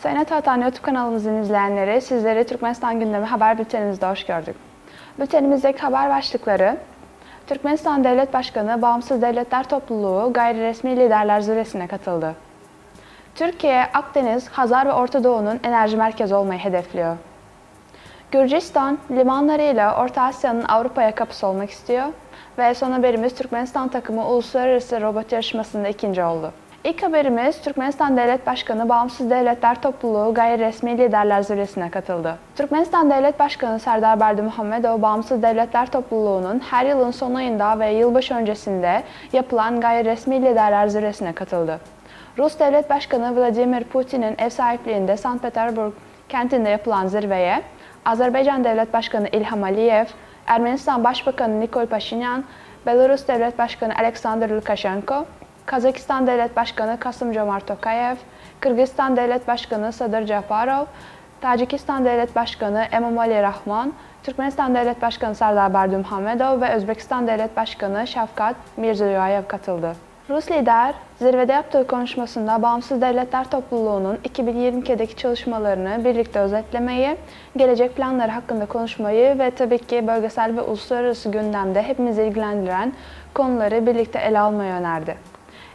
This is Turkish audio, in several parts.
TNT Atan YouTube kanalımızın izleyenleri, sizleri Türkmenistan gündemi haber bültenimizde hoş gördük. Bültenimizdeki haber başlıkları: Türkmenistan Devlet Başkanı Bağımsız Devletler Topluluğu gayri resmi liderler zirvesine katıldı. Türkiye, Akdeniz, Hazar ve Orta Doğu'nun enerji merkezi olmayı hedefliyor. Gürcistan, limanlarıyla Orta Asya'nın Avrupa'ya kapısı olmak istiyor. Ve son haberimiz, Türkmenistan takımı uluslararası robot yarışmasında ikinci oldu. İlk haberimiz, Türkmenistan Devlet Başkanı Bağımsız Devletler Topluluğu gayri resmi liderler zirvesine katıldı. Türkmenistan Devlet Başkanı Serdar Berdimuhamedov, Bağımsız Devletler Topluluğu'nun her yılın son ayında ve yılbaşı öncesinde yapılan gayri resmi liderler zirvesine katıldı. Rus Devlet Başkanı Vladimir Putin'in ev sahipliğinde Sankt Petersburg kentinde yapılan zirveye Azerbaycan Devlet Başkanı İlham Aliyev, Ermenistan Başbakanı Nikol Paşinyan, Belarus Devlet Başkanı Aleksandr Lukashenko, Kazakistan Devlet Başkanı Kasım-Jomart Tokayev, Kırgızistan Devlet Başkanı Sadır Japarov, Tacikistan Devlet Başkanı Emomali Rahman, Türkmenistan Devlet Başkanı Serdar Berdimuhamedov ve Özbekistan Devlet Başkanı Şavkat Mirziyoyev katıldı. Rus lider, zirvede yaptığı konuşmasında Bağımsız Devletler Topluluğu'nun 2022'deki çalışmalarını birlikte özetlemeyi, gelecek planları hakkında konuşmayı ve tabii ki bölgesel ve uluslararası gündemde hepimizi ilgilendiren konuları birlikte ele almayı önerdi.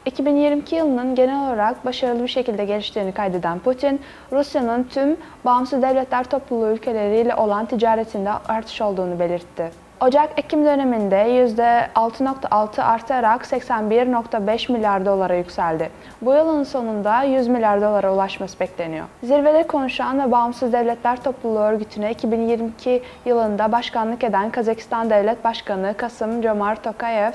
2022 yılının genel olarak başarılı bir şekilde geliştiğini kaydeden Putin, Rusya'nın tüm Bağımsız Devletler Topluluğu ülkeleriyle olan ticaretinde artış olduğunu belirtti. Ocak-Ekim döneminde %6.6 artarak 81.5 milyar dolara yükseldi. Bu yılın sonunda 100 milyar dolara ulaşması bekleniyor. Zirvede konuşan ve Bağımsız Devletler Topluluğu örgütüne 2022 yılında başkanlık eden Kazakistan Devlet Başkanı Kasım-Jomart Tokayev,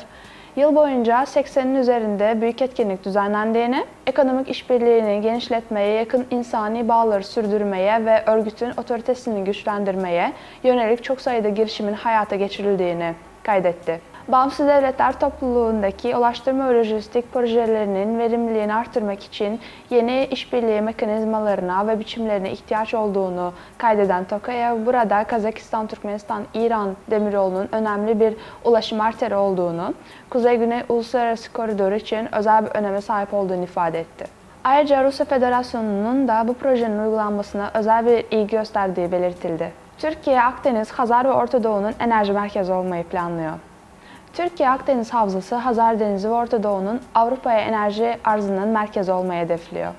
yıl boyunca 80'in üzerinde büyük etkinlik düzenlendiğini, ekonomik işbirliğini genişletmeye, yakın insani bağları sürdürmeye ve örgütün otoritesini güçlendirmeye yönelik çok sayıda girişimin hayata geçirildiğini kaydetti. Bağımsız Devletler Topluluğu'ndaki ulaştırma ve lojistik projelerinin verimliliğini artırmak için yeni işbirliği mekanizmalarına ve biçimlerine ihtiyaç olduğunu kaydeden Tokayev, burada Kazakistan, Türkmenistan, İran demiryolunun önemli bir ulaşım arteri olduğunu, Kuzey-Güney Uluslararası Koridoru için özel bir öneme sahip olduğunu ifade etti. Ayrıca Rusya Federasyonu'nun da bu projenin uygulanmasına özel bir ilgi gösterdiği belirtildi. Türkiye, Akdeniz, Hazar ve Orta Doğu'nun enerji merkezi olmayı planlıyor. Türkiye, Akdeniz Havzası, Hazar Denizi ve Orta Doğu'nun Avrupa'ya enerji arzının merkezi olmayı hedefliyor.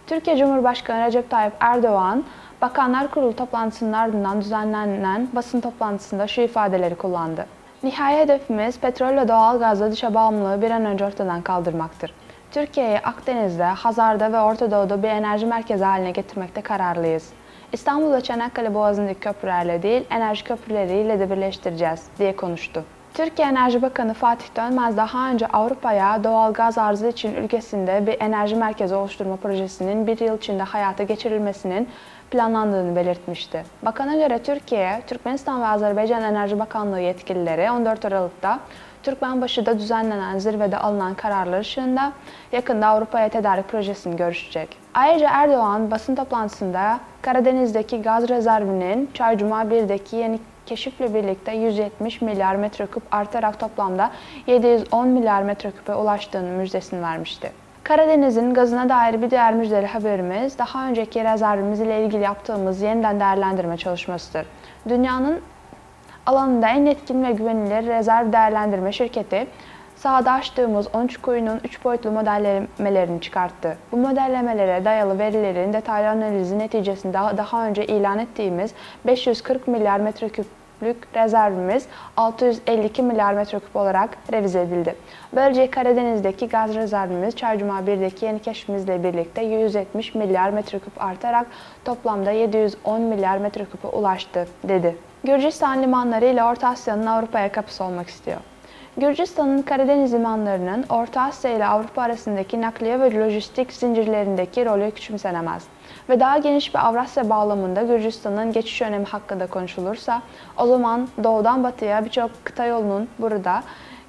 Türkiye Cumhurbaşkanı Recep Tayyip Erdoğan, Bakanlar Kurulu toplantısının ardından düzenlenen basın toplantısında şu ifadeleri kullandı. Nihai hedefimiz petrol ve doğalgazla dışa bağımlılığı bir an önce ortadan kaldırmaktır. Türkiye'yi Akdeniz'de, Hazar'da ve Orta Doğu'da bir enerji merkezi haline getirmekte kararlıyız. İstanbul'da Çanakkale Boğazı'ndaki köprülerle değil, enerji köprüleriyle de birleştireceğiz, diye konuştu. Türkiye Enerji Bakanı Fatih Dönmez daha önce Avrupa'ya doğal gaz arzı için ülkesinde bir enerji merkezi oluşturma projesinin bir yıl içinde hayata geçirilmesinin planlandığını belirtmişti. Bakana göre Türkiye, Türkmenistan ve Azerbaycan Enerji Bakanlığı yetkilileri 14 Aralık'ta Türkmenbaşı'da düzenlenen zirvede alınan kararlar ışığında yakında Avrupa'ya tedarik projesini görüşecek. Ayrıca Erdoğan basın toplantısında Karadeniz'deki gaz rezervinin Çaycuma 1'deki yeni keşifle birlikte 170 milyar metreküp artarak toplamda 710 milyar metreküpe ulaştığının müjdesini vermişti. Karadeniz'in gazına dair bir diğer müjdeli haberimiz, daha önceki rezervimiz ile ilgili yaptığımız yeniden değerlendirme çalışmasıdır. Dünyanın alanında en etkin ve güvenilir rezerv değerlendirme şirketi, sahada açtığımız 13 kuyunun 3 boyutlu modellemelerini çıkarttı. Bu modellemelere dayalı verilerin detaylı analizi neticesinde daha önce ilan ettiğimiz 540 milyar metreküplük rezervimiz 652 milyar metreküp olarak revize edildi. Böylece Karadeniz'deki gaz rezervimiz Çaycuma 1'deki yeni keşfimizle birlikte 170 milyar metreküp artarak toplamda 710 milyar metreküpe ulaştı, dedi. Gürcistan limanları ile Orta Asya'nın Avrupa'ya kapısı olmak istiyor. Gürcistan'ın Karadeniz limanlarının Orta Asya ile Avrupa arasındaki nakliye ve lojistik zincirlerindeki rolü küçümsenemez. Ve daha geniş bir Avrasya bağlamında Gürcistan'ın geçiş önemi hakkında konuşulursa, o zaman doğudan batıya birçok kıta yolunun burada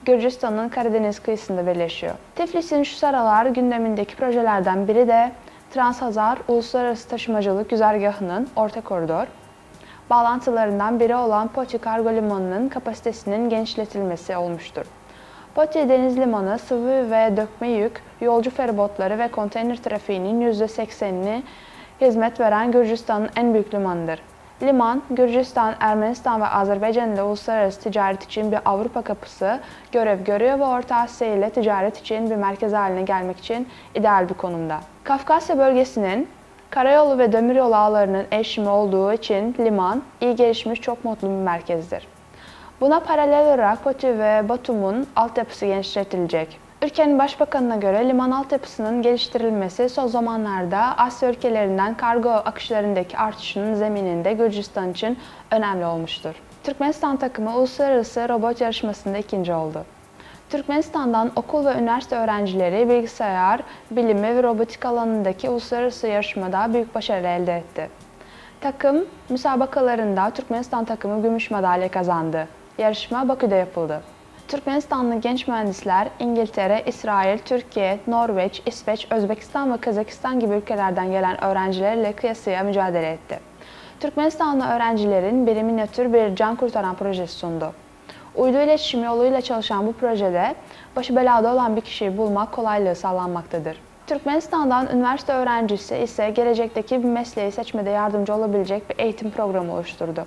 Gürcistan'ın Karadeniz kıyısında birleşiyor. Tiflis'in şu sıralar gündemindeki projelerden biri de Transhazar Uluslararası Taşımacılık Güzergahı'nın orta koridor bağlantılarından biri olan Poti Kargo Limanı'nın kapasitesinin genişletilmesi olmuştur. Poti Deniz Limanı, sıvı ve dökme yük, yolcu feribotları ve konteyner trafiğinin %80'ini hizmet veren Gürcistan'ın en büyük limanıdır. Liman, Gürcistan, Ermenistan ve Azerbaycan ile uluslararası ticaret için bir Avrupa kapısı görev görüyor ve Orta Asya ile ticaret için bir merkez haline gelmek için ideal bir konumda. Kafkasya bölgesinin karayolu ve demiryolu ağlarının erişimi olduğu için liman, iyi gelişmiş çok modlu bir merkezdir. Buna paralel olarak Poti ve Batum'un altyapısı genişletilecek. Ülkenin başbakanına göre liman altyapısının geliştirilmesi son zamanlarda Asya ülkelerinden kargo akışlarındaki artışının zemininde Gürcistan için önemli olmuştur. Türkmenistan takımı uluslararası robot yarışmasında ikinci oldu. Türkmenistan'dan okul ve üniversite öğrencileri bilgisayar, bilimi ve robotik alanındaki uluslararası yarışmada büyük başarı elde etti. Takım müsabakalarında Türkmenistan takımı gümüş madalya kazandı. Yarışma Bakü'de yapıldı. Türkmenistanlı genç mühendisler İngiltere, İsrail, Türkiye, Norveç, İsveç, Özbekistan ve Kazakistan gibi ülkelerden gelen öğrencilerle kıyasıya mücadele etti. Türkmenistanlı öğrencilerin biri minyatür bir can kurtaran projesi sundu. Uydu iletişimi yoluyla çalışan bu projede başı belada olan bir kişiyi bulmak kolaylığı sağlanmaktadır. Türkmenistan'dan üniversite öğrencisi ise gelecekteki bir mesleği seçmede yardımcı olabilecek bir eğitim programı oluşturdu.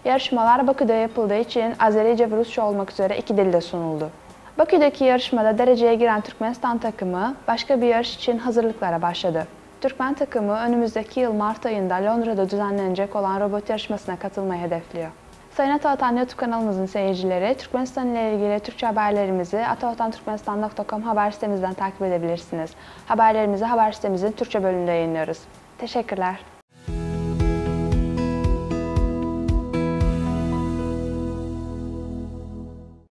Yarışmalar Bakü'de yapıldığı için Azerice ve Rusça olmak üzere iki dilde sunuldu. Bakü'deki yarışmada dereceye giren Türkmenistan takımı başka bir yarış için hazırlıklara başladı. Türkmen takımı önümüzdeki yıl Mart ayında Londra'da düzenlenecek olan robot yarışmasına katılmayı hedefliyor. Sayın Atavatan YouTube kanalımızın seyircileri, Türkmenistan ile ilgili Türkçe haberlerimizi atavatanturkmenistan.com haber sitemizden takip edebilirsiniz. Haberlerimizi haber sitemizin Türkçe bölümünde yayınlıyoruz. Teşekkürler.